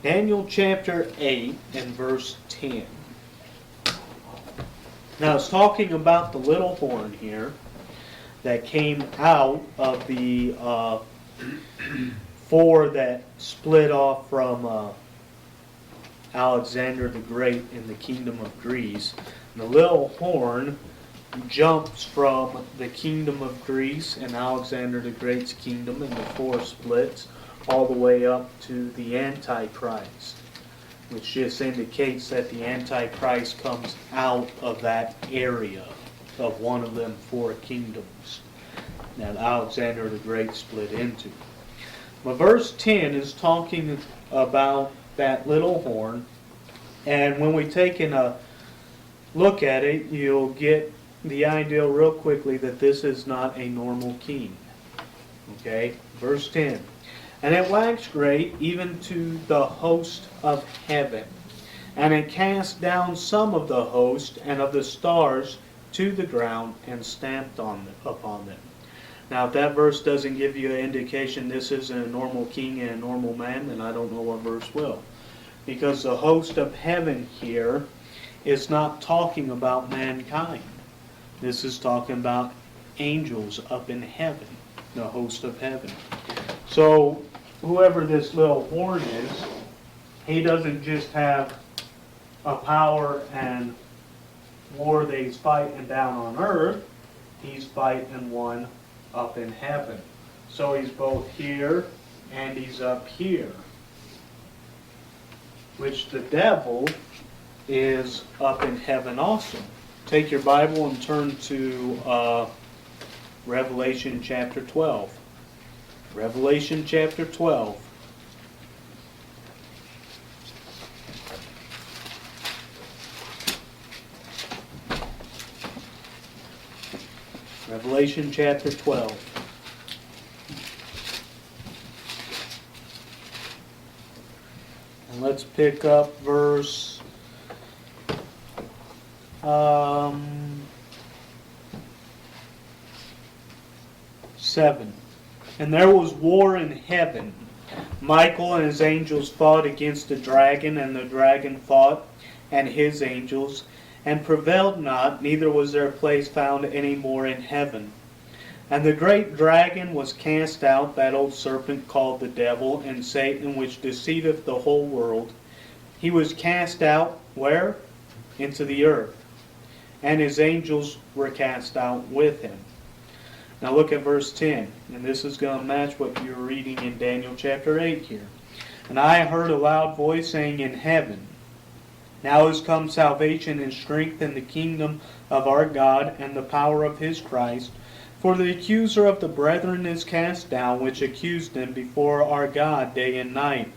Daniel chapter 8 and verse 10. Now it's talking about the little horn here that came out of the four that split off from Alexander the Great in the kingdom of Greece. And the little horn jumps from the kingdom of Greece and Alexander the Great's kingdom and the four splits all the way up to the Antichrist, which just indicates that the Antichrist comes out of that area of one of them four kingdoms that Alexander the Great split into. But verse 10 is talking about that little horn, and when we take a look at it, you'll get the idea real quickly that this is not a normal king. Okay, verse 10. And it waxed great even to the host of heaven, and it cast down some of the host and of the stars to the ground and stamped upon them. Now, if that verse doesn't give you an indication this isn't a normal king and a normal man, then I don't know what verse will. Because the host of heaven here is not talking about mankind. This is talking about angels up in heaven, the host of heaven. So, whoever this little horn is, he doesn't just have a power and war that he's fighting down on earth. He's fighting one up in heaven. So he's both here and he's up here. Which the devil is up in heaven also. Take your Bible and turn to Revelation chapter 12. Revelation chapter 12. Revelation chapter 12. And let's pick up verse 7. And there was war in heaven. Michael and his angels fought against the dragon, and the dragon fought and his angels, and prevailed not, neither was their place found any more in heaven. And the great dragon was cast out, that old serpent called the devil and Satan, which deceiveth the whole world. He was cast out, where? Into the earth. And his angels were cast out with him. Now look at verse 10, and this is going to match what you're reading in Daniel chapter 8 here. And I heard a loud voice saying in heaven, Now is come salvation and strength in the kingdom of our God and the power of his Christ. For the accuser of the brethren is cast down, which accused them before our God day and night.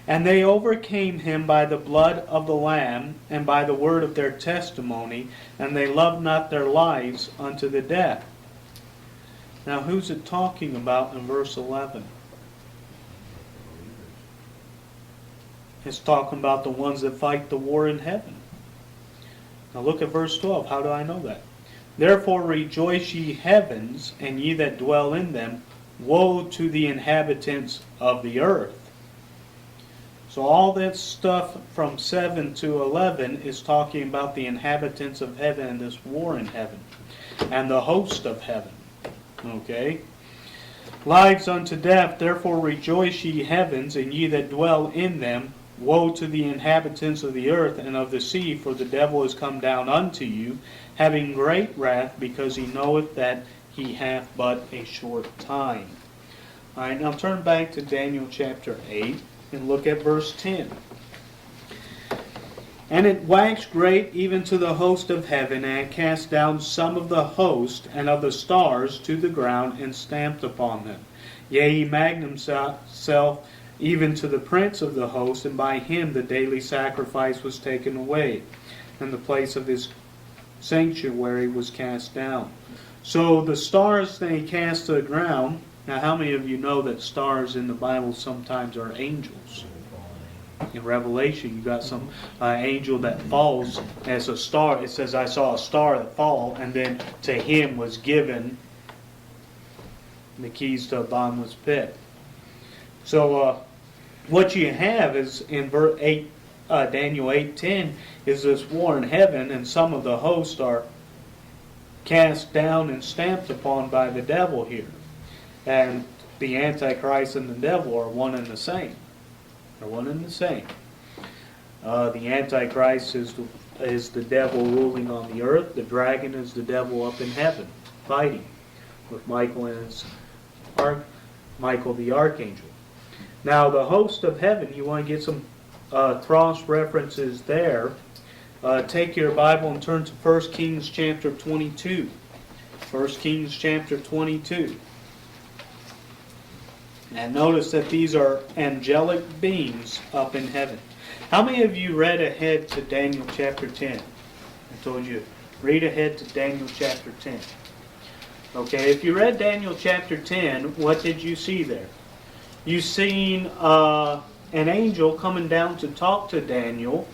And they overcame him by the blood of the Lamb and by the word of their testimony, and they loved not their lives unto the death. Now who's it talking about in verse 11? It's talking about the ones that fight the war in heaven. Now look at verse 12. How do I know that? Therefore rejoice ye heavens, and ye that dwell in them. Woe to the inhabitants of the earth. So all that stuff from 7 to 11 is talking about the inhabitants of heaven and this war in heaven. And the host of heaven. Okay? Lives unto death, therefore rejoice ye heavens, and ye that dwell in them. Woe to the inhabitants of the earth and of the sea, for the devil is come down unto you, having great wrath, because he knoweth that he hath but a short time. Alright, now turn back to Daniel chapter 8 and look at verse 10. And it waxed great even to the host of heaven, and it cast down some of the host and of the stars to the ground, and stamped upon them. Yea, he magned himself even to the prince of the host, and by him the daily sacrifice was taken away, and the place of his sanctuary was cast down. So the stars they cast to the ground. Now how many of you know that stars in the Bible sometimes are angels? In Revelation, you got some angel that falls as a star. It says, I saw a star that fall, and then to him was given the keys to a bottomless pit. So what you have is in Daniel 8:10 is this war in heaven, and some of the hosts are cast down and stamped upon by the devil here. And the Antichrist and the devil are one and the same. They're one and the same. The Antichrist is the devil ruling on the earth. The dragon is the devil up in heaven, fighting with Michael and Michael the archangel. Now the host of heaven, you want to get some cross references there. Take your Bible and turn to 1 Kings chapter 22. 1 Kings chapter 22. And notice that these are angelic beings up in heaven. How many of you read ahead to Daniel chapter 10? I told you, read ahead to Daniel chapter 10. Okay, if you read Daniel chapter 10, what did you see there? You seen an angel coming down to talk to Daniel,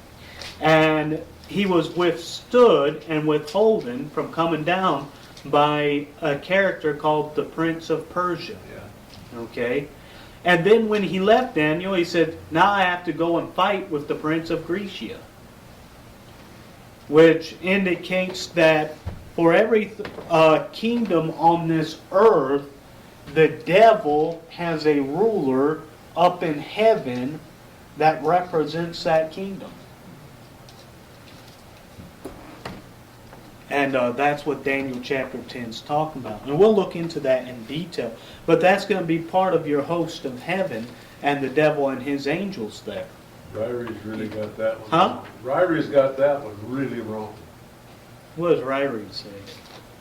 and he was withstood and withholden from coming down by a character called the Prince of Persia. Yeah. Okay? And then when he left Daniel, he said, now I have to go and fight with the Prince of Grecia. Which indicates that for every kingdom on this earth, the devil has a ruler up in heaven that represents that kingdom. And that's what Daniel chapter 10 is talking about. And we'll look into that in detail. But that's going to be part of your host of heaven and the devil and his angels there. Ryrie's really got that one. Huh? Ryrie's got that one really wrong. What does Ryrie say?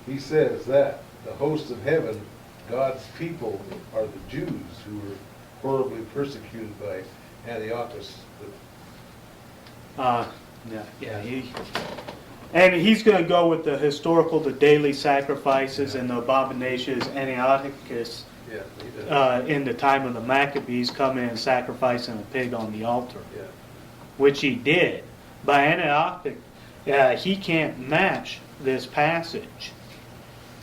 He says that the host of heaven, God's people, are the Jews who were horribly persecuted by Antiochus. And he's going to go with the historical, the daily sacrifices and the abominations. Antiochus, in the time of the Maccabees, come in and sacrificing a pig on the altar, which he did. By Antiochus, he can't match this passage.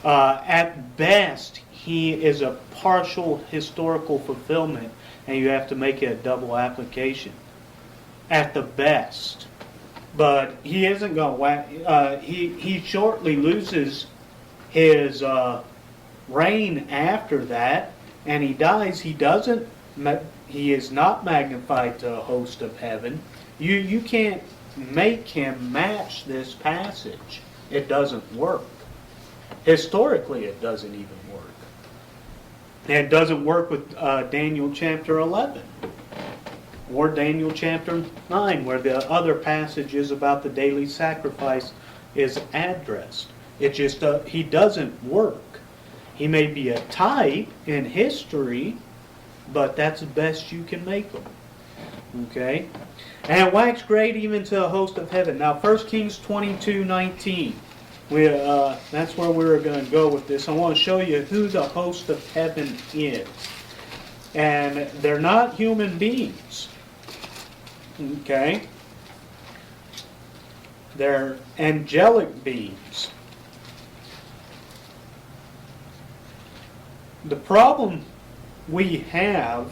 At best, he is a partial historical fulfillment, and you have to make it a double application. At the best. But he isn't going to. He shortly loses his reign after that, and he dies. He doesn't. He is not magnified to a host of heaven. You can't make him match this passage. It doesn't work. Historically, it doesn't even work. And it doesn't work with Daniel chapter 11. Or Daniel chapter 9, where the other passages about the daily sacrifice is addressed. It just, he doesn't work. He may be a type in history, but that's the best you can make him. Okay? And it waxed great even to the host of heaven. Now, 1 Kings 22:19. That's where we're going to go with this. I want to show you who the host of heaven is. And they're not human beings. Okay? They're angelic beings. The problem we have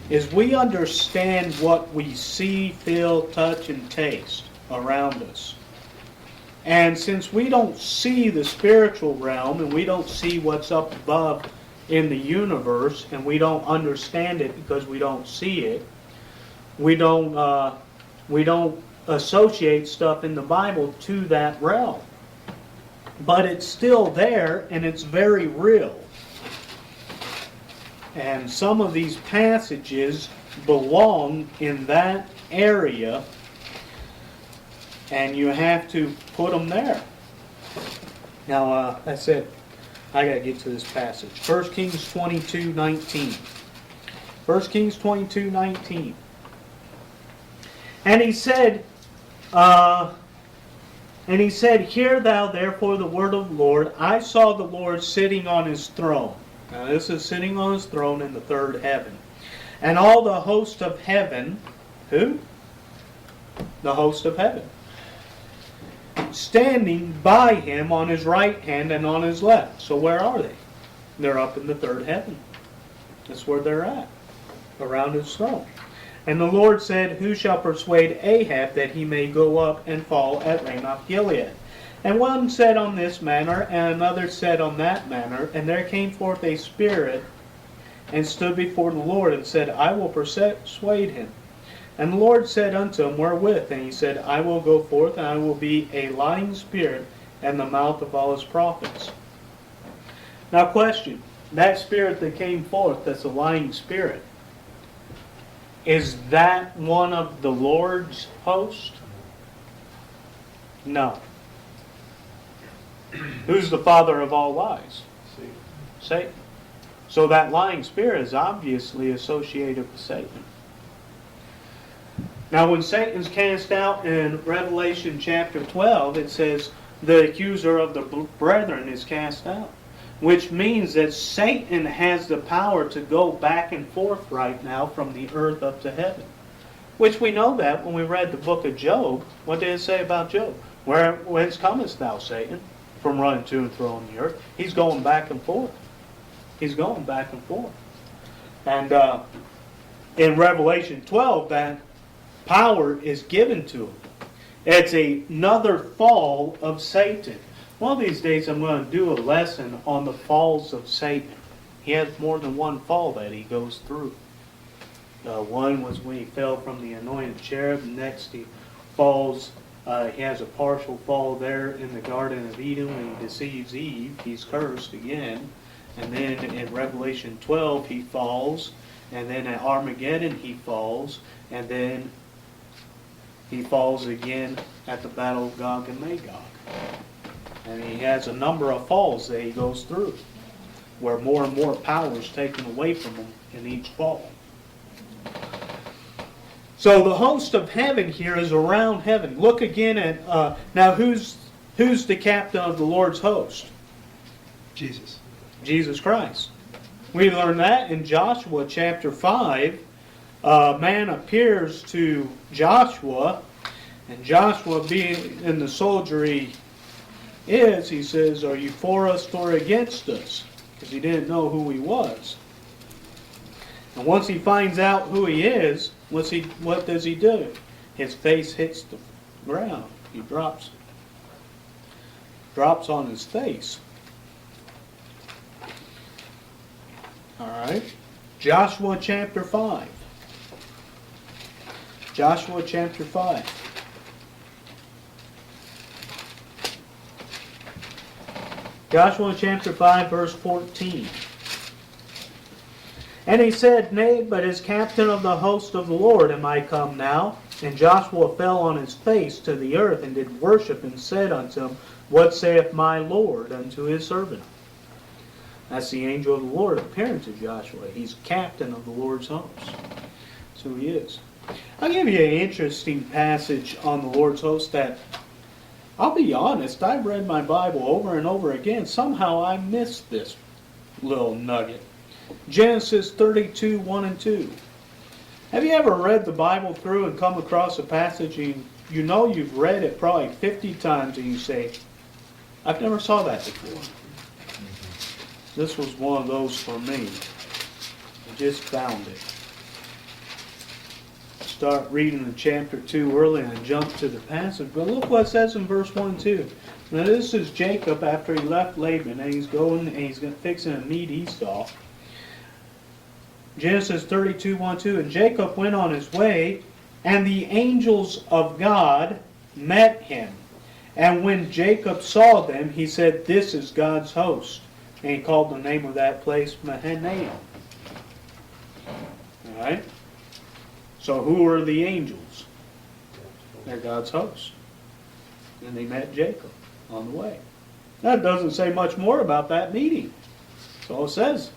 is we understand what we see, feel, touch, and taste around us. And since we don't see the spiritual realm and we don't see what's up above in the universe, and we don't understand it because we don't see it, we don't associate stuff in the Bible to that realm. But it's still there, and it's very real. And some of these passages belong in that area, and you have to put them there. Now, I said, I got to get to this passage. 1 Kings 22:19. 1 Kings 22:19. And he said, Hear thou therefore the word of the Lord. I saw the Lord sitting on his throne. Now this is sitting on his throne in the third heaven. And all the host of heaven, who? The host of heaven. Standing by him on his right hand and on his left. So where are they? They're up in the third heaven. That's where they're at. Around his throne. And the Lord said, Who shall persuade Ahab that he may go up and fall at Ramoth Gilead? And one said on this manner, and another said on that manner. And there came forth a spirit, and stood before the Lord, and said, I will persuade him. And the Lord said unto him, Wherewith? And he said, I will go forth, and I will be a lying spirit in the mouth of all his prophets. Now question, that spirit that came forth, that's a lying spirit, is that one of the Lord's host? No. Who's the father of all lies? Satan. So that lying spirit is obviously associated with Satan. Now when Satan's cast out in Revelation chapter 12, it says, the accuser of the brethren is cast out. Which means that Satan has the power to go back and forth right now from the earth up to heaven. Which we know that when we read the book of Job. What did it say about Job? Whence comest thou, Satan? From running to and fro on the earth. He's going back and forth. He's going back and forth. And in Revelation 12, that power is given to him. It's another fall of Satan. One of these days I'm going to do a lesson on the falls of Satan. He has more than one fall that he goes through. One was when he fell from the anointed cherub. Next he falls, he has a partial fall there in the Garden of Eden when he deceives Eve. He's cursed again. And then in Revelation 12 he falls. And then at Armageddon he falls. And then he falls again at the Battle of Gog and Magog. And he has a number of falls that he goes through, where more and more power is taken away from him in each fall. So the host of heaven here is around heaven. Look again at, now who's the captain of the Lord's host? Jesus. Jesus Christ. We learn that in Joshua chapter 5. A man appears to Joshua, and Joshua being in the soldiery he says, are you for us or against us? Because he didn't know who he was. And once he finds out who he is, what does he do? His face hits the ground. He drops on his face. Alright. Joshua chapter 5. Joshua chapter 5. Joshua chapter 5 verse 14. And he said, Nay, but as captain of the host of the Lord am I come now. And Joshua fell on his face to the earth, and did worship, and said unto him, What saith my Lord unto his servant? That's the angel of the Lord appearing to Joshua. He's captain of the Lord's host. That's who he is. I'll give you an interesting passage on the Lord's host that, I'll be honest, I've read my Bible over and over again. Somehow I missed this little nugget. Genesis 32, 1 and 2. Have you ever read the Bible through and come across a passage and you know you've read it probably 50 times and you say, I've never saw that before. This was one of those for me. I just found it. Start reading in chapter 2 early and jump to the passage. But look what it says in verse 1 and 2. Now this is Jacob after he left Laban, and he's fixing to meet Esau. Genesis 32, 1, 2. And Jacob went on his way, and the angels of God met him. And when Jacob saw them, he said, This is God's host. And he called the name of that place Mahanaim. Alright? So who are the angels? They're God's hosts. And they met Jacob on the way. That doesn't say much more about that meeting. That's all it says.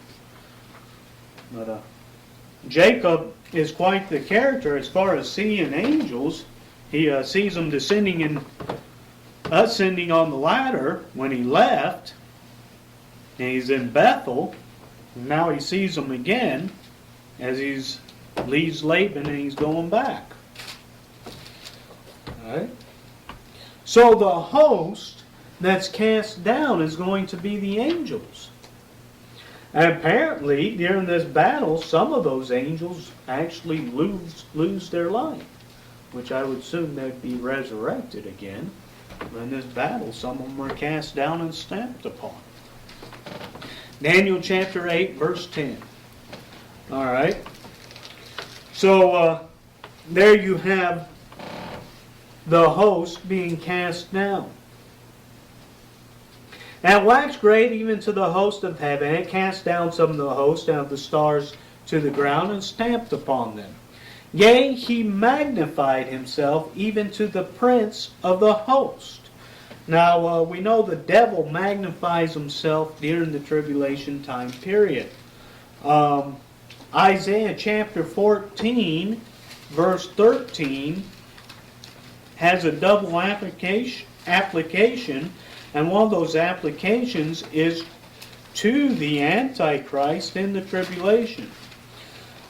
But Jacob is quite the character as far as seeing angels. He sees them descending and ascending on the ladder when he left. And he's in Bethel. And now he sees them again as he's leaves Laban and he's going back. Alright? So the host that's cast down is going to be the angels. And apparently, during this battle, some of those angels actually lose their life, which I would assume they'd be resurrected again. But in this battle, some of them were cast down and stamped upon. Daniel chapter 8, verse 10. All right. So, there you have the host being cast down. And waxed great even to the host of heaven, and cast down some of the host and of the stars to the ground, and stamped upon them. Yea, he magnified himself even to the prince of the host. Now, we know the devil magnifies himself during the tribulation time period. Isaiah chapter 14, verse 13, has a double application, and one of those applications is to the Antichrist in the tribulation.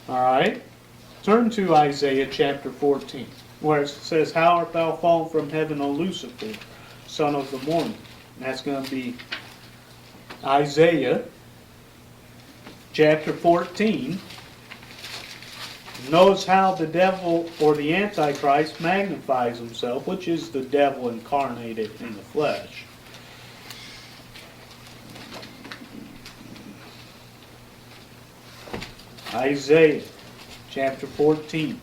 All right? Turn to Isaiah chapter 14, where it says, How art thou fallen from heaven, O Lucifer, son of the morning? And that's going to be Isaiah chapter 14. Notice how the devil, or the Antichrist, magnifies himself, which is the devil incarnated in the flesh. Isaiah chapter 14.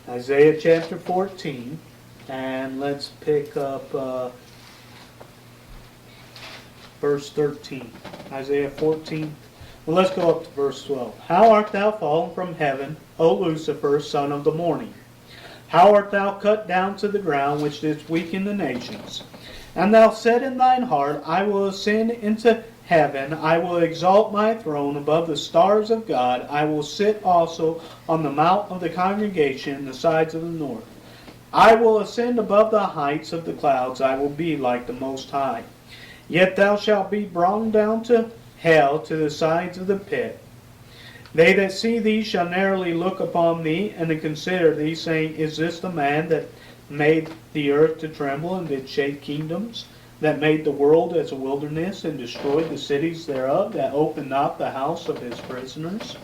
Isaiah chapter 14, and let's pick up verse 13. Isaiah 14. Well, let's go up to verse 12. How art thou fallen from heaven, O Lucifer, son of the morning? How art thou cut down to the ground, which didst weaken the nations? And thou said in thine heart, I will ascend into heaven, I will exalt my throne above the stars of God, I will sit also on the mount of the congregation in the sides of the north. I will ascend above the heights of the clouds, I will be like the Most High. Yet thou shalt be brought down to hell, to the sides of the pit. They that see thee shall narrowly look upon thee, and to consider thee, saying, Is this the man that made the earth to tremble, and did shake kingdoms? That made the world as a wilderness, and destroyed the cities thereof, that opened not the house of his prisoners?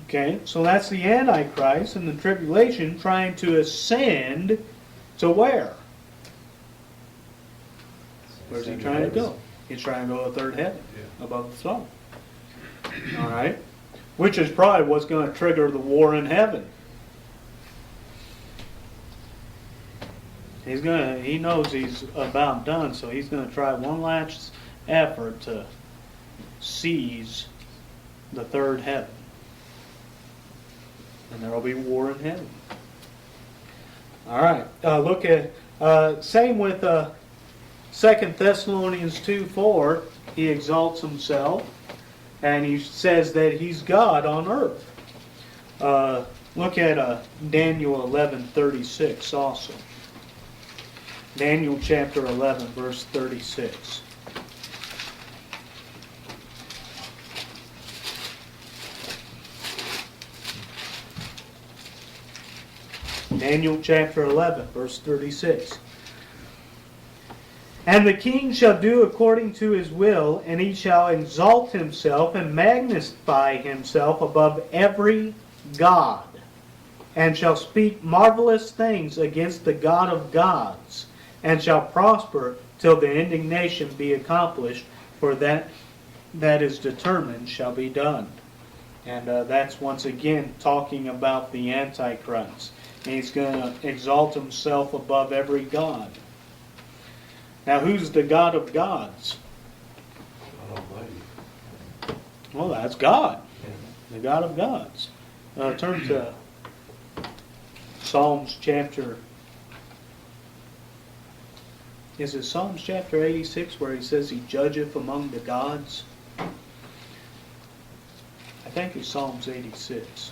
Okay, so that's the Antichrist in the tribulation trying to ascend to where? Where's he trying to go? He's trying to go to the third heaven, above the throne. All right? Which is probably what's going to trigger the war in heaven. He knows he's about done, so he's going to try one last effort to seize the third heaven. And there will be war in heaven. All right. Look at, same with 2 Thessalonians 2:4. He exalts himself, and he says that he's God on earth. Look at Daniel 11:36 also. Daniel chapter 11, verse 36. Daniel chapter 11, verse 36. And the king shall do according to his will, and he shall exalt himself and magnify himself above every god, and shall speak marvelous things against the God of gods, and shall prosper till the indignation be accomplished, for that is determined shall be done. And that's once again talking about the Antichrist. And he's going to exalt himself above every god. Now, who's the God of gods? Almighty. Well, that's God. The God of gods. Turn to Psalms chapter... Is it Psalms chapter 86 where he says he judgeth among the gods? I think it's Psalms 86.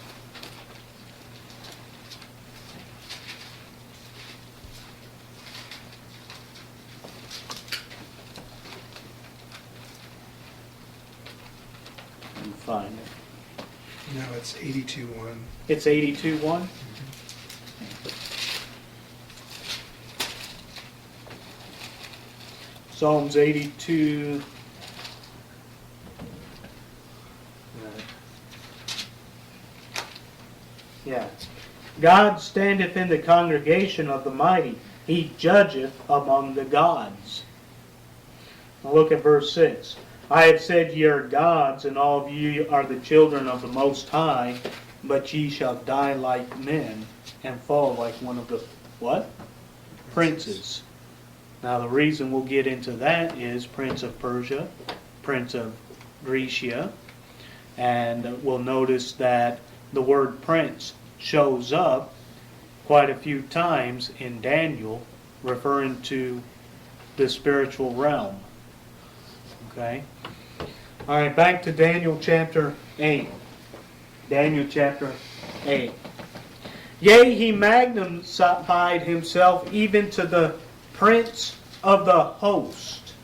You find it. No, it's 82:1. It's 82:1? Psalms 82. Yeah. God standeth in the congregation of the mighty. He judgeth among the gods. Now look at verse 6. I have said ye are gods, and all of ye are the children of the Most High, but ye shall die like men, and fall like one of the, what? Princes. Now the reason we'll get into that is Prince of Persia, Prince of Grecia, and we'll notice that the word prince shows up quite a few times in Daniel, referring to the spiritual realm. Okay? Alright, back to Daniel chapter 8. Daniel chapter 8. Yea, he magnified himself even to the prince of the host.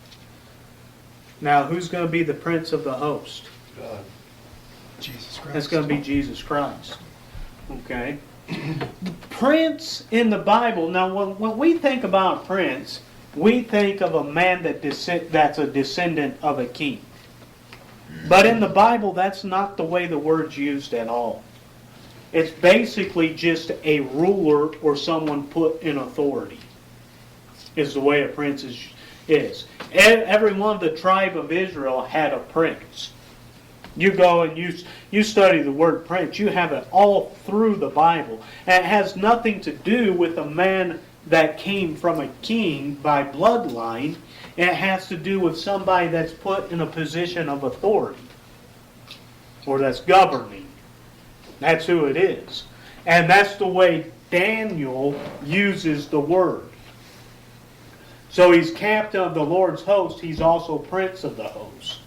Now, who's going to be the prince of the host? God. Jesus Christ. That's going to be Jesus Christ. Okay? Prince in the Bible, now when we think about prince, we think of a man that's a descendant of a king. But in the Bible, that's not the way the word's used at all. It's basically just a ruler or someone put in authority, is the way a prince is. Every one of the tribe of Israel had a prince. You go and you study the word prince, you have it all through the Bible. And it has nothing to do with a man that came from a king by bloodline. It has to do with somebody that's put in a position of authority, or that's governing. That's who it is. And that's the way Daniel uses the word. So he's captain of the Lord's host. He's also prince of the host.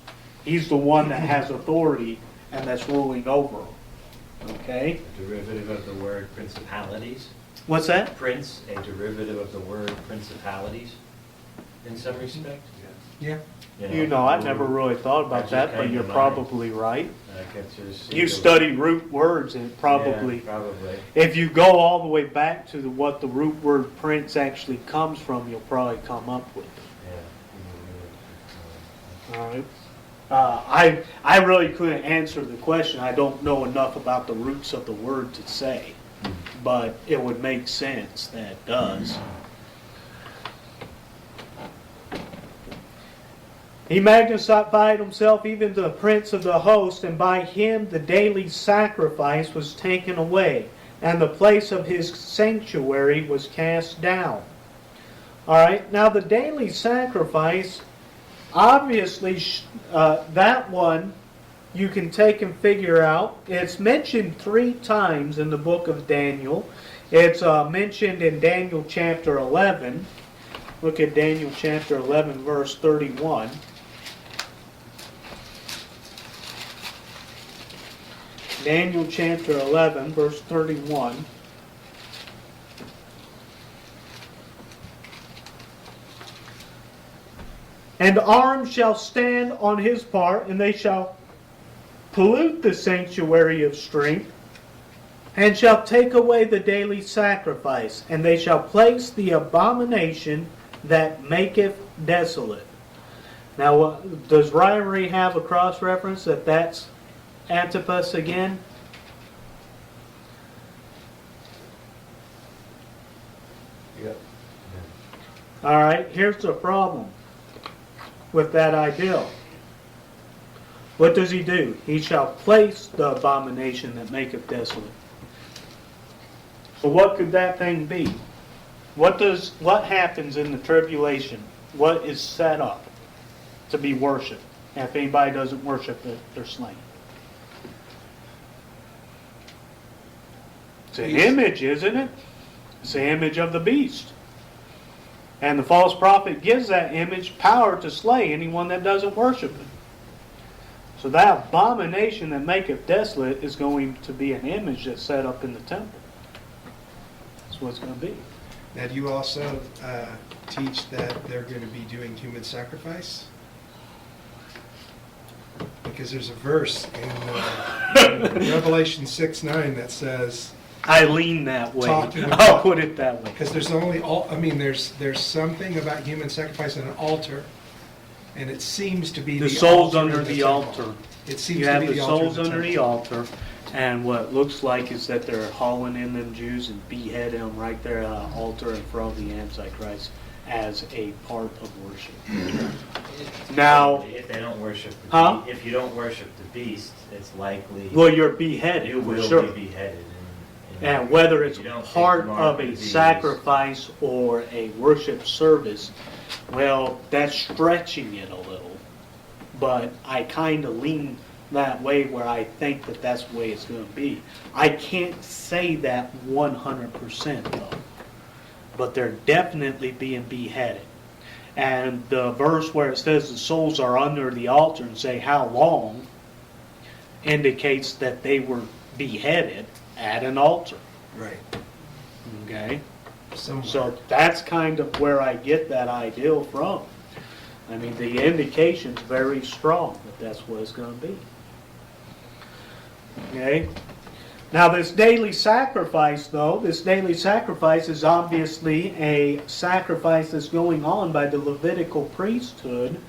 He's the one that has authority and that's ruling over them. Okay? A derivative of the word principalities. What's that? Prince, a derivative of the word principalities, in some respect. Yeah. You know, I never really thought about that, but you're probably right. You study root words and probably, Yeah, probably. if you go all the way back to what the root word prince actually comes from, you'll probably come up with it. Yeah. All right. I really couldn't answer the question. I don't know enough about the roots of the word to say, but it would make sense that it does. He magnified himself even to the prince of the host, and by him the daily sacrifice was taken away, and the place of his sanctuary was cast down. All right, now the daily sacrifice, obviously, that one you can take and figure out. It's mentioned 3 times in the book of Daniel. It's mentioned in Daniel chapter 11. Look at Daniel chapter 11, verse 31. Daniel chapter 11, verse 31. And arms shall stand on his part, and they shall pollute the sanctuary of strength, and shall take away the daily sacrifice, and they shall place the abomination that maketh desolate. Now, does Ryrie have a cross-reference that that's Antipas again? Yep. All right, here's the problem with that ideal. What does he do? He shall place the abomination that maketh desolate. So what could that thing be? What happens in the tribulation? What is set up to be worshipped? And if anybody doesn't worship it, they're slain. It's an image, isn't it? It's the image of the beast. And the false prophet gives that image power to slay anyone that doesn't worship it. So that abomination that maketh desolate is going to be an image that's set up in the temple. That's what it's going to be. Now, do you also teach that they're going to be doing human sacrifice? Because there's a verse in Revelation 6:9 that says, I lean that way. Talking I'll about- put it that way. Because there's only, there's something about human sacrifice and an altar, and it seems to be The the souls altar under in the temple. altar. It seems You to have be the the altar in souls under the temple. altar, and what it looks like is that they're hauling in them Jews and behead them right there at the altar in front of the Antichrist as a part of worship. Now, If they don't worship, Huh? if you don't worship the beast, it's likely well, you're beheaded you for will sure. be beheaded. And whether it's if you don't take part the mark of the a beast- sacrifice or a worship service, well, that's stretching it a little. But I kind of lean that way where I think that that's the way it's going to be. I can't say that 100% though. But they're definitely being beheaded. And the verse where it says the souls are under the altar and say how long indicates that they were beheaded at an altar. Right. Okay? Somewhere. So that's kind of where I get that ideal from. I mean, the indication's very strong that that's what it's going to be. Okay? Now, this daily sacrifice, though, this daily sacrifice is obviously a sacrifice that's going on by the Levitical priesthood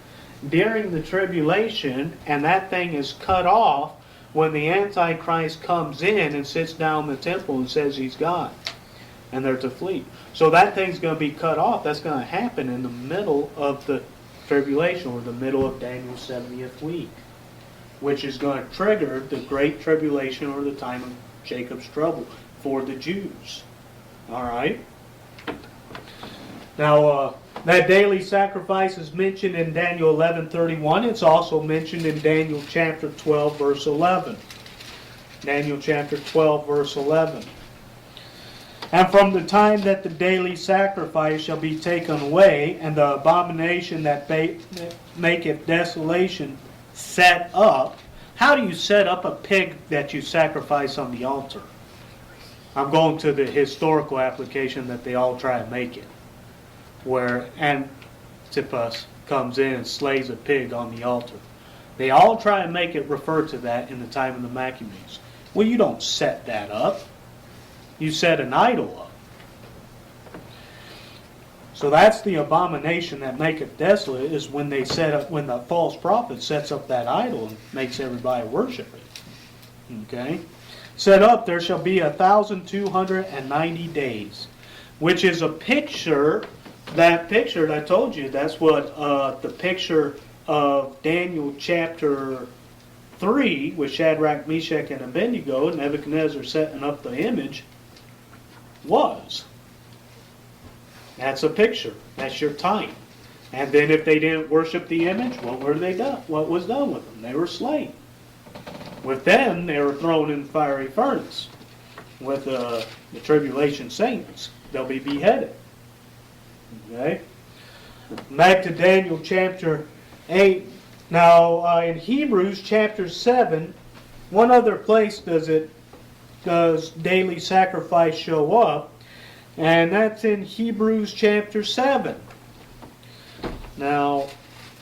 during the tribulation, and that thing is cut off when the Antichrist comes in and sits down in the temple and says he's God, and they're to flee. So that thing's going to be cut off. That's going to happen in the middle of the tribulation, or the middle of Daniel's 70th week, which is going to trigger the Great Tribulation, or the time of Jacob's trouble for the Jews. All right? Now, that daily sacrifice is mentioned in Daniel 11:31. It's also mentioned in Daniel chapter 12, verse 11. Daniel chapter 12, verse 11. And from the time that the daily sacrifice shall be taken away, and the abomination that maketh desolation set up. How do you set up a pig that you sacrifice on the altar? I'm going to the historical application that they all try to make it, where Antipas comes in and slays a pig on the altar. They all try to make it refer to that in the time of the Maccabees. Well, you don't set that up. You set an idol up. So that's the abomination that maketh desolate, is when they set up, when the false prophet sets up that idol and makes everybody worship it. Okay? Set up, there shall be 1,290 days, which is a picture. That picture that I told you, that's what the picture of Daniel chapter 3 with Shadrach, Meshach, and Abednego, and Nebuchadnezzar setting up the image, was. That's a picture. That's your time. And then if they didn't worship the image, what were they done? What was done with them? They were slain. With them, they were thrown in the fiery furnace. With the tribulation saints, they'll be beheaded. Okay? Back to Daniel chapter 8. Now, in Hebrews chapter 7, one other place does daily sacrifice show up, and that's in Hebrews chapter 7. Now,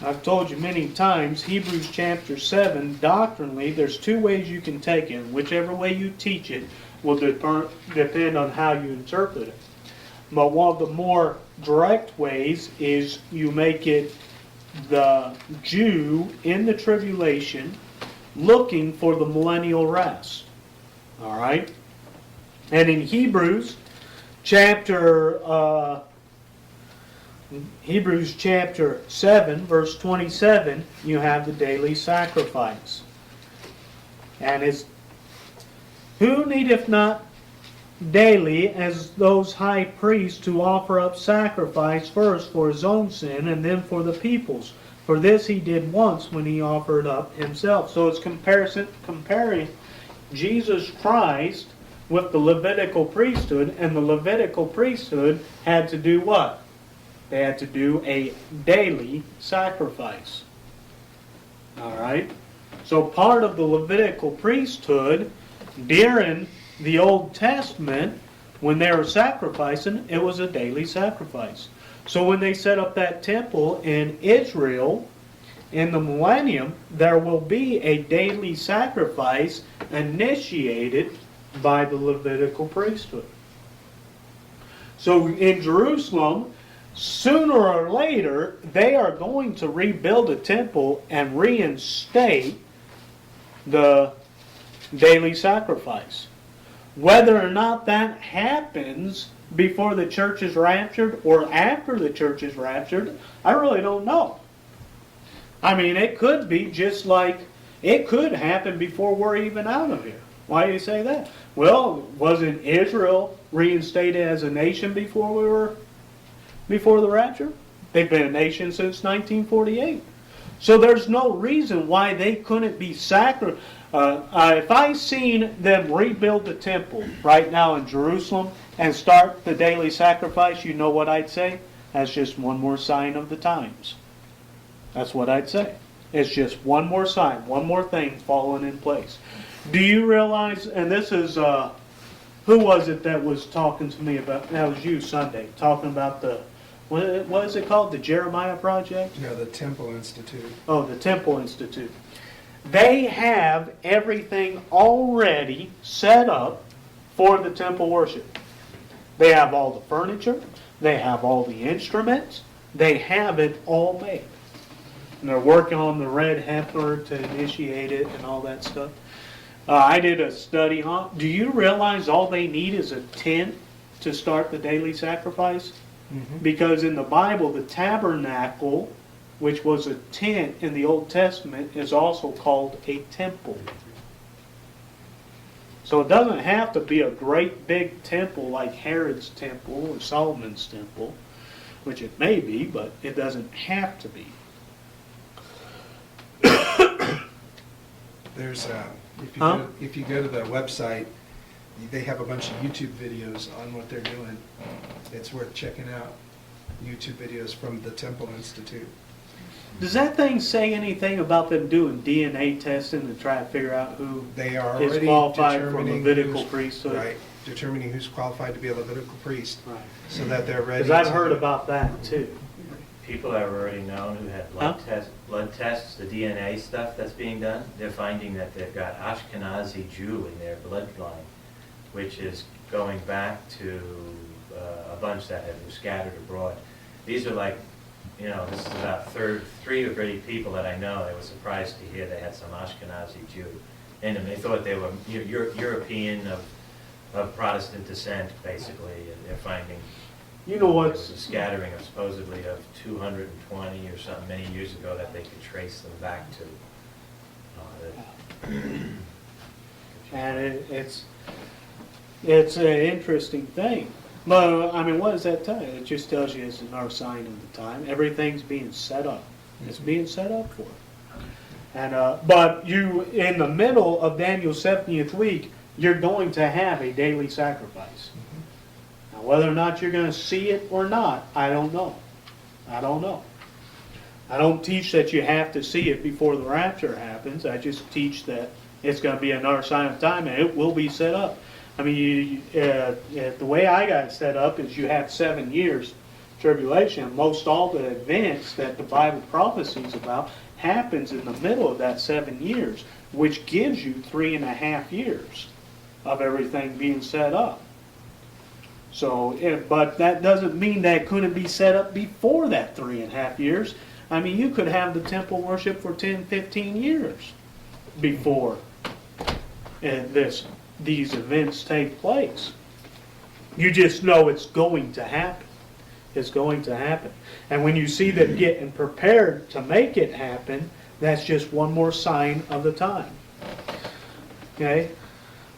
I've told you many times, Hebrews chapter 7, doctrinally, there's two ways you can take it. Whichever way you teach it will depend on how you interpret it. But one of the more direct ways is you make it the Jew in the tribulation looking for the millennial rest. All right? And in Hebrews chapter 7, verse 27, you have the daily sacrifice. And it's, who needeth not daily as those high priests to offer up sacrifice first for his own sin and then for the people's? For this he did once when he offered up himself. So it's comparing Jesus Christ with the Levitical priesthood, and the Levitical priesthood had to do what? They had to do a daily sacrifice. Alright? So part of the Levitical priesthood during the Old Testament, when they were sacrificing, it was a daily sacrifice. So when they set up that temple in Israel, in the millennium, there will be a daily sacrifice initiated by the Levitical priesthood. So in Jerusalem, sooner or later, they are going to rebuild a temple and reinstate the daily sacrifice. Whether or not that happens before the church is raptured or after the church is raptured, I really don't know. I mean, it could be just like it could happen before we're even out of here. Why do you say that? Well, wasn't Israel reinstated as a nation before the rapture? They've been a nation since 1948. So there's no reason why they couldn't be sacrificed. If I seen them rebuild the temple right now in Jerusalem and start the daily sacrifice, you know what I'd say? That's just one more sign of the times. That's what I'd say. It's just one more sign, one more thing falling in place. Do you realize, and this is, who was it that was talking to me about, that was you Sunday, talking about the, what is it called, the Jeremiah Project? No, the Temple Institute. Oh, the Temple Institute. They have everything already set up for the temple worship. They have all the furniture, they have all the instruments, they have it all made. And they're working on the red heifer to initiate it and all that stuff. I did a study on. Do you realize all they need is a tent to start the daily sacrifice? Mm-hmm. Because in the Bible, the tabernacle, which was a tent in the Old Testament, is also called a temple. So it doesn't have to be a great big temple like Herod's temple or Solomon's temple, which it may be, but it doesn't have to be. There's Huh? if you go to the website, they have a bunch of YouTube videos on what they're doing. It's worth checking out. YouTube videos from the Temple Institute. Does that thing say anything about them doing DNA testing to try to figure out who They are is already qualified for determining Levitical who's- priesthood? Right, determining who's qualified to be a Levitical priest, Right. so that they're ready. Because I've to- heard about that too. People have already known who had blood tests, the DNA stuff that's being done. They're finding that they've got Ashkenazi Jew in their bloodline, which is going back to a bunch that have been scattered abroad. These are like, this is about 3 or 30 people that I know. I was surprised to hear they had some Ashkenazi Jew in them. They thought they were European of Protestant descent, basically, and they're finding You know there was what's a scattering of supposedly of 220 or something many years ago that they could trace them back to. and it's an interesting thing. But I mean, what does that tell you? It just tells you it's another sign of the time. Everything's being set up. It's being set up for it. And but you, in the middle of Daniel's 70th week, you're going to have a daily sacrifice. Now, whether or not you're going to see it or not, I don't know. I don't know. I don't teach that you have to see it before the rapture happens. I just teach that it's going to be another sign of time, and it will be set up. I mean, the way I got it set up is you have 7 years tribulation. Most all the events that the Bible prophesies about happens in the middle of that 7 years, which gives you 3.5 years of everything being set up. So, but that doesn't mean that it couldn't be set up before that 3.5 years. I mean, you could have the temple worship for 10, 15 years before these events take place. You just know it's going to happen. It's going to happen. And when you see them getting prepared to make it happen, that's just one more sign of the time. Okay?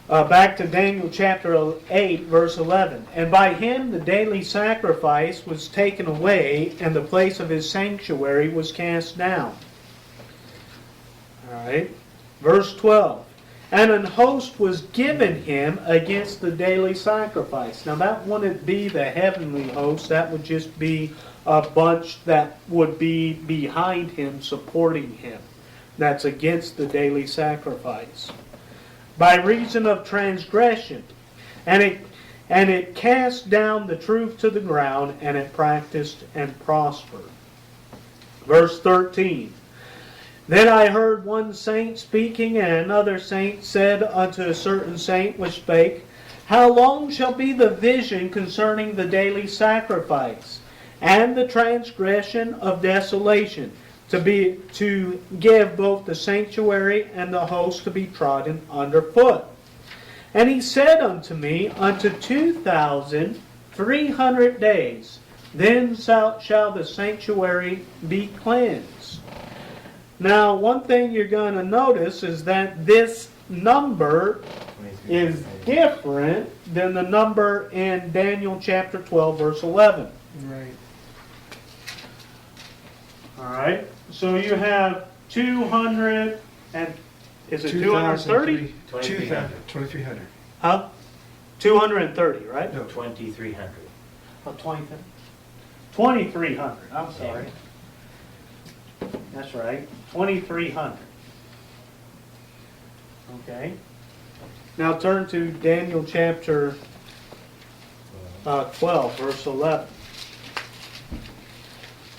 Back to Daniel chapter 8, verse 11. And by him the daily sacrifice was taken away, and the place of his sanctuary was cast down. Alright. Verse 12. And an host was given him against the daily sacrifice. Now that wouldn't be the heavenly host. That would just be a bunch that would be behind him, supporting him. That's against the daily sacrifice. By reason of transgression. And it cast down the truth to the ground, and it practiced and prospered. Verse 13. Then I heard one saint speaking, and another saint said unto a certain saint which spake, How long shall be the vision concerning the daily sacrifice, and the transgression of desolation, to give both the sanctuary and the host to be trodden under foot? And he said unto me, Unto 2,300 days, then shall the sanctuary be cleansed. Now, one thing you're going to notice is that this number is different than the number in Daniel chapter 12, verse 11. Right. All right. So you have 200 and is it 230? 2,300. Huh? 230, right? No, 2,300. Oh, 2,300. I'm sorry. That's right. 2,300. Okay. Now turn to Daniel chapter 12, verse 11.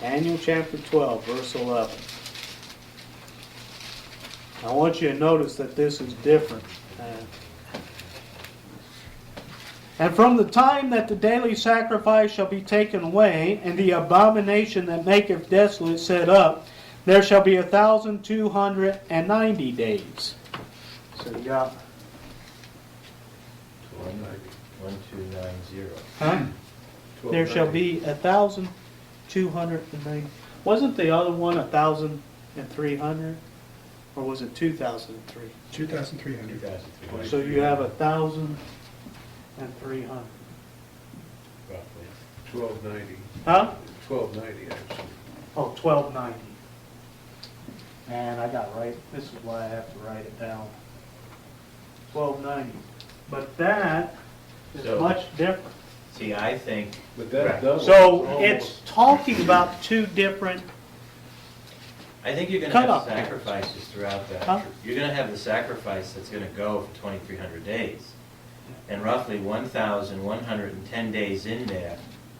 Daniel chapter 12, verse 11. I want you to notice that this is different. And from the time that the daily sacrifice shall be taken away, and the abomination that maketh desolate set up, there shall be 1,290 days. So you got 1290. huh? There shall be 1,290. Wasn't the other one 1,300, or was it 2,003? 2,300. 2,300. So you have 1,300. Roughly. 1290. Huh? 1290 actually. Oh, 1,290. And I got right. This is why I have to write it down. 1,290. But that is So- much different. See, I think, But that Right. doubles. So almost- it's talking about two different. I think you're going to Cut have off. sacrifices throughout that. Huh? You're going to have the sacrifice that's going to go for 2,300 days. And roughly 1,110 days in there,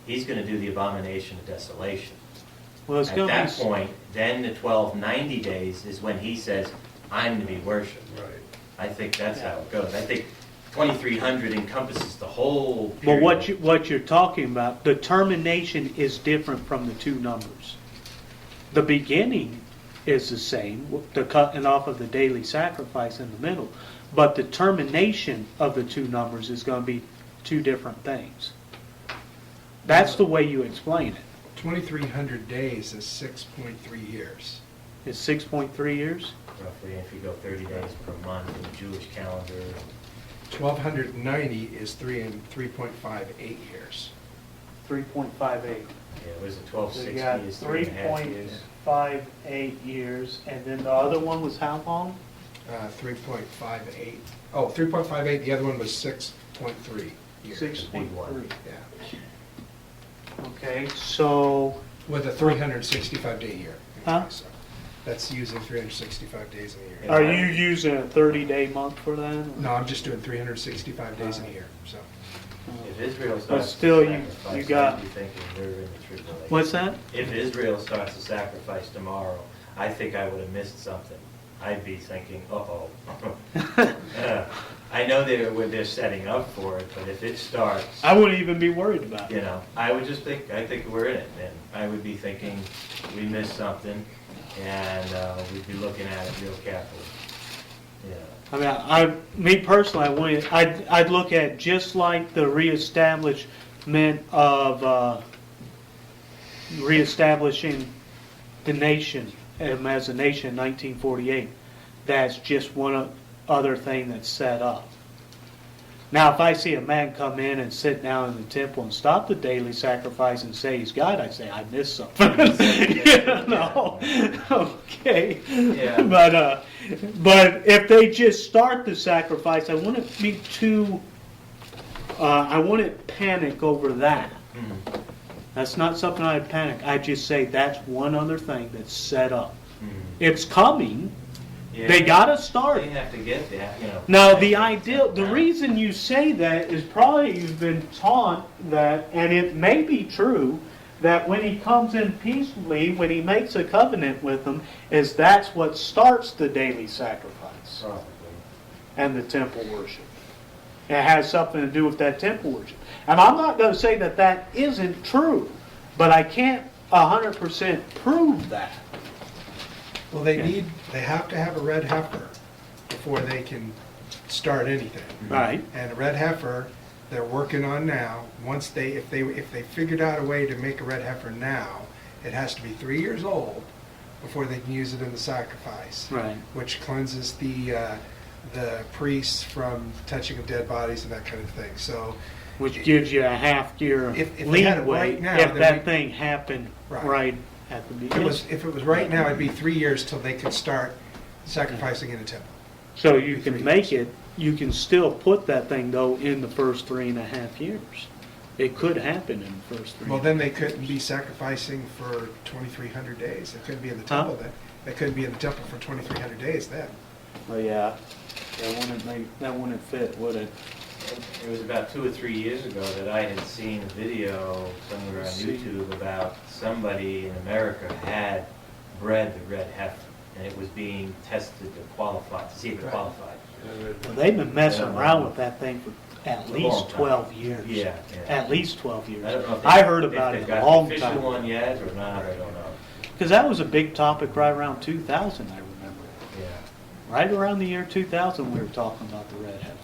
he's going to do the abomination of desolation. Well, it's At going that to be. point, then the 1,290 days is when he says, I'm to be worshipped. Right. I think that's how it goes. I think 2,300 encompasses the whole But period. what you're talking about, the termination is different from the two numbers. The beginning is the same, the cutting off of the daily sacrifice in the middle, but the termination of the two numbers is going to be two different things. That's the way you explain it. 2,300 days is 6.3 years. It's 6.3 years. Roughly, if you go 30 days per month in the Jewish calendar. 1,290 is 3.58 years. 3.58. Yeah, was it So 1260 you got is 3.5 years? 3.58 years, and then the other one was how long? 3.58. Oh, 3.58, the other one was 6.3 years. 6.3. Yeah, Okay, so, with a 365-day year. Huh? So that's using 365 days in a year. Yeah. are you using a 30-day month for that? or- No, I'm just doing 365 days in a year, so. If Israel But starts still, to you sacrifice, got- I'd be thinking we're in the tribulation. What's that? If Israel starts to sacrifice tomorrow, I think I would have missed something. I'd be thinking, uh-oh. I know they're setting up for it, but if it starts, I wouldn't even be worried about you it. know, I would just think, I think we're in it then. I would be thinking, we missed something, and we'd be looking at it real carefully. Yeah. I mean, me personally, I'd look at just like the reestablishment of reestablishing the nation as a nation in 1948. That's just one other thing that's set up. Now, if I see a man come in and sit down in the temple and stop the daily sacrifice and say he's God, I say I missed something. You know? Okay. Yeah. But if they just start the sacrifice, I wouldn't be too. I wouldn't panic over that. Mhm. That's not something I'd panic. I'd just say that's one other thing that's set up. Mhm. It's coming. Yeah. They gotta start. They have to get that, you know. Now, the reason you say that is probably you've been taught that, and it may be true, that when he comes in peacefully, when he makes a covenant with them, is that's what starts the daily sacrifice Probably. and the temple worship. It has something to do with that temple worship. And I'm not going to say that that isn't true, but I can't 100% prove that. Well, they have to have a red heifer before they can start anything. Right. And a red heifer, they're working on now. Once if they figured out a way to make a red heifer now, it has to be 3 years old before they can use it in the sacrifice. Right. Which cleanses the priests from touching of dead bodies and that kind of thing. So, Which gives you a half year If they had it leeway right now, if then that we- thing happened Right. right at the beginning. if it was right now, it'd be 3 years till they could start sacrificing in a temple. So you can make it, you can still put that thing though in the first 3.5 years. It could happen in the first 3. Well, then they couldn't be sacrificing for 2,300 days. They couldn't be in the temple then. They couldn't be in the temple for 2,300 days then. Well, yeah, that wouldn't fit, would it? It was about 2 or 3 years ago that I had seen a video somewhere on Let's see. YouTube about somebody in America had bred the red heifer, and it was being tested to qualify, to see if it Right. qualified. Well, they've been messing Yeah. around with that thing for at A long least time. 12 years. Yeah, yeah. At least 12 years. I don't know if I heard about if it they've a got long the official time. one yet or not, I don't know. Because that was a big topic right around 2000, I remember. Yeah. Right around the year 2000, we were talking about the red heifer.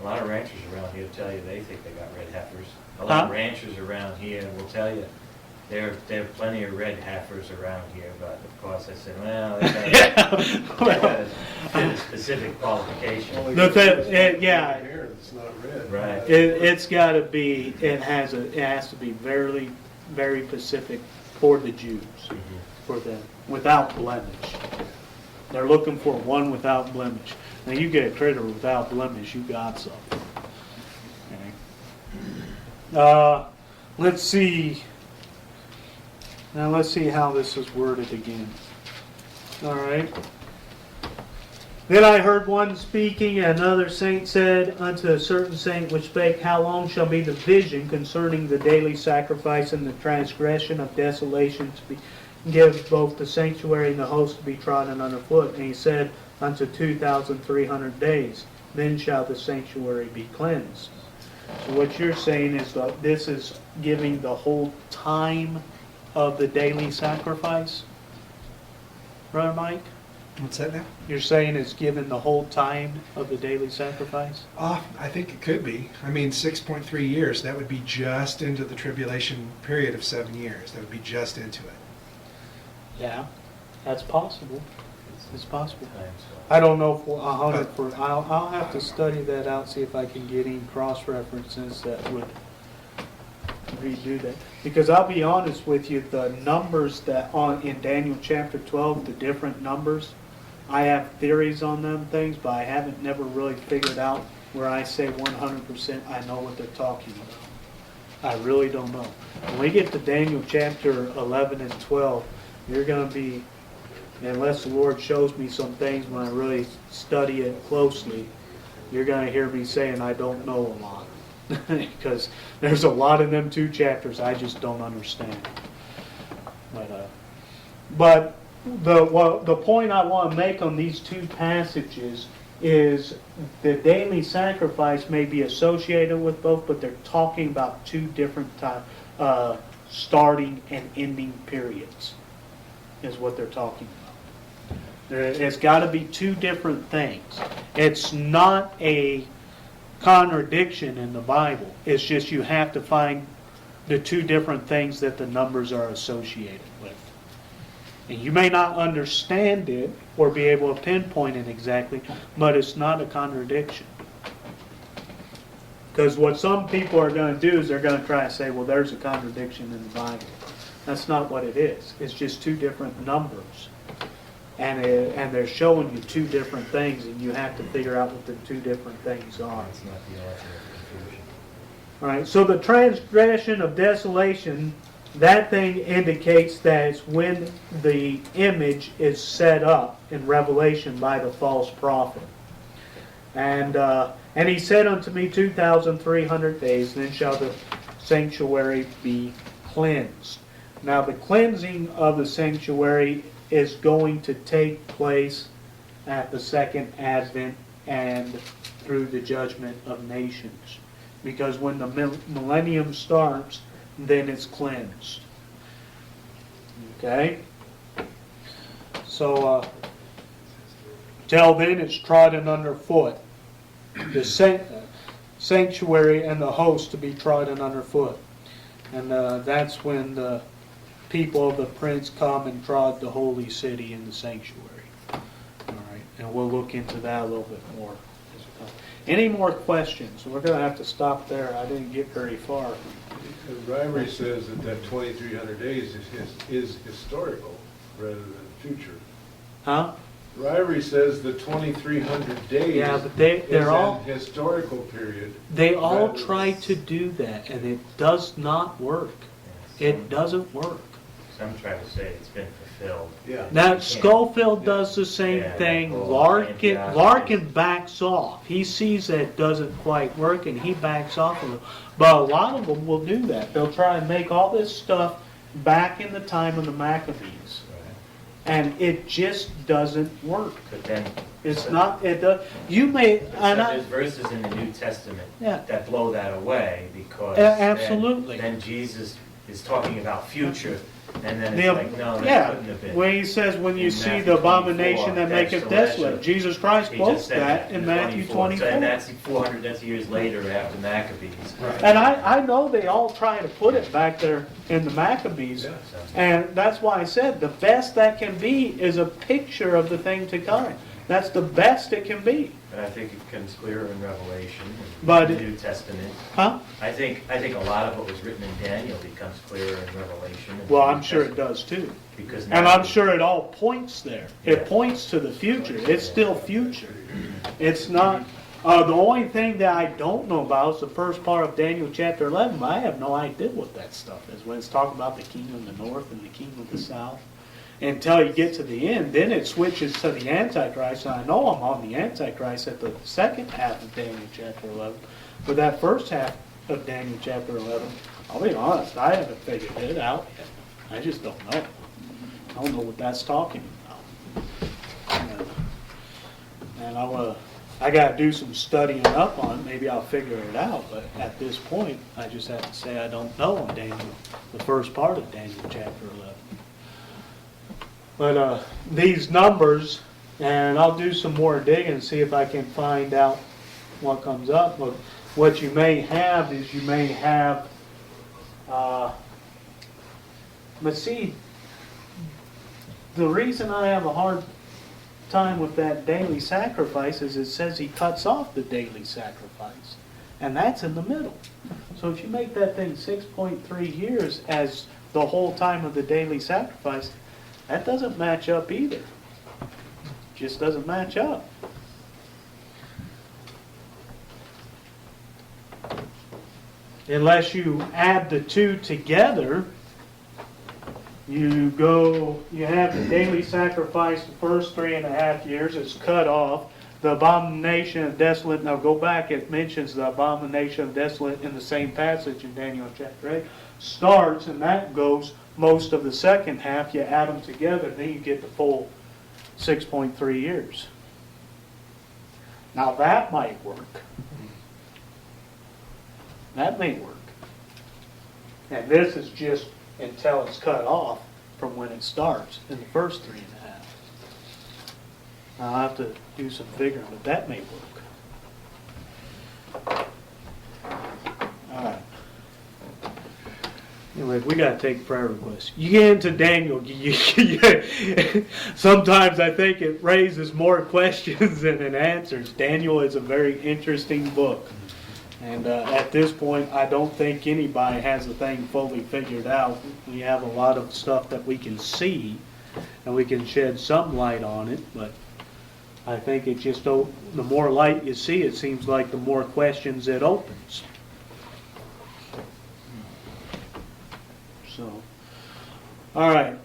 A lot of ranchers around here tell you they think they got red heifers. A lot Huh? of ranchers around here will tell you there are plenty of red heifers around here, but of course I said, well, they gotta fit a specific qualification. Only No, that- it's yeah. Here, it's not red. Right. It's got to be. It has to be very, very specific for the Jews, Mhm. for them, without blemish. They're looking for one without blemish. Now you get a critter without blemish, you got something. Okay. Let's see. Now let's see how this is worded again. All right. Then I heard one speaking, and another saint said unto a certain saint which spake, How long shall be the vision concerning the daily sacrifice and the transgression of desolation to be give both the sanctuary and the host to be trodden underfoot? And he said, Unto 2,300 days, then shall the sanctuary be cleansed. So what you're saying is that this is giving the whole time of the daily sacrifice? Brother Mike? What's that now? You're saying it's given the whole time of the daily sacrifice? I think it could be. I mean, 6.3 years, that would be just into the tribulation period of 7 years. That would be just into it. Yeah, that's possible. It's possible. Time, so. I don't know for 100. I'll have to study that out, see if I can get any cross references that would redo that. Because I'll be honest with you, the numbers that in Daniel chapter 12, the different numbers, I have theories on them things, but I haven't never really figured out where I say 100% I know what they're talking about. I really don't know. When we get to Daniel chapter 11 and 12, you're going to be, unless the Lord shows me some things when I really study it closely, you're going to hear me saying I don't know a lot. Because there's a lot in them 2 chapters I just don't understand. But the point I want to make on these 2 passages is the daily sacrifice may be associated with both, but they're talking about 2 different starting and ending periods is what they're talking about. It's got to be 2 different things. It's not a contradiction in the Bible. It's just you have to find the 2 different things that the numbers are associated with. And you may not understand it or be able to pinpoint it exactly, but it's not a contradiction. Because what some people are going to do is they're going to try to say, well, there's a contradiction in the Bible. That's not what it is. It's just 2 different numbers. And they're showing you 2 different things, and you have to figure out what the 2 different things are. It's not the author of confusion. All right, so the transgression of desolation, that thing indicates that it's when the image is set up in Revelation by the false prophet. And he said unto me, 2,300 days, then shall the sanctuary be cleansed. Now, the cleansing of the sanctuary is going to take place at the second advent and through the judgment of nations. Because when the millennium starts, then it's cleansed. Okay? So, till then it's trodden underfoot. The sanctuary and the host to be trodden underfoot. And that's when the people of the prince come and trod the holy city in the sanctuary. All right, and we'll look into that a little bit more. Any more questions? We're going to have to stop there. I didn't get very far. Ryrie says that 2,300 days is historical rather than future. Huh? Ryrie says the 2,300 days Yeah, but they're all an historical period. they all rather try than- to do that, and it does not work. It doesn't work. Some try to say it's been fulfilled. Yeah. Now, Schofield does the same Yeah, thing. that whole Larkin, Antiochus. Larkin backs off. He sees that it doesn't quite work, and he backs off a little. But a lot of them will do that. They'll try and make all this stuff back in the time of the Maccabees, and it just doesn't work. But then, It's not. It does. You may. And there's I, verses in the New Testament Yeah. that blow that away because absolutely. then Jesus is talking about future, and then The- it's like, no, that yeah, couldn't have been. when he says, when you In see Matthew the abomination 24, that that's maketh the desolate, rest. Jesus Christ He quotes just said that in Matthew 24. So, and that's 400, that's years later after Maccabees. Right. And I know they all try to put it back there in the Maccabees. Yeah. So, And that's why I said the best that can be is a picture of the thing to come. That's the best it can be. but I think it becomes clearer in Revelation, and But- the New Testament. Huh? I think a lot of what was written in Daniel becomes clearer in Revelation. and Well, the I'm New sure it Testament, does too. Because And now- I'm sure it all points there. Yeah. It points to the future. It's still future. It's not. The only thing that I don't know about is the first part of Daniel chapter 11. I have no idea what that stuff is. When it's talking about the kingdom of the north and the kingdom of the south. Until you get to the end, then it switches to the Antichrist. And I know I'm on the Antichrist at the second half of Daniel chapter 11. But that first half of Daniel chapter 11, I'll be honest, I haven't figured it out yet. I just don't know. I don't know what that's talking about. And I got to do some studying up on it. Maybe I'll figure it out. But at this point, I just have to say I don't know on Daniel, the first part of Daniel chapter 11. But these numbers, and I'll do some more digging and see if I can find out what comes up. But what you may have is you may have, but see, the reason I have a hard time with that daily sacrifice is it says he cuts off the daily sacrifice. And that's in the middle. So if you make that thing 6.3 years as the whole time of the daily sacrifice, that doesn't match up either. Just doesn't match up. Unless you add the two together, you have the daily sacrifice the first 3.5 years, it's cut off. The abomination of desolate, now go back, it mentions the abomination of desolate in the same passage in Daniel chapter 8, starts, and that goes most of the second half. You add them together, then you get the full 6.3 years. Now that might work. That may work. And this is just until it's cut off from when it starts in the first 3.5. I'll have to do some figuring, but that may work. All right. Anyway, we got to take prayer requests. You get into Daniel, sometimes I think it raises more questions than it answers. Daniel is a very interesting book. And at this point, I don't think anybody has the thing fully figured out. We have a lot of stuff that we can see, and we can shed some light on it, but I think it just, the more light you see, it seems like the more questions it opens. So, all right.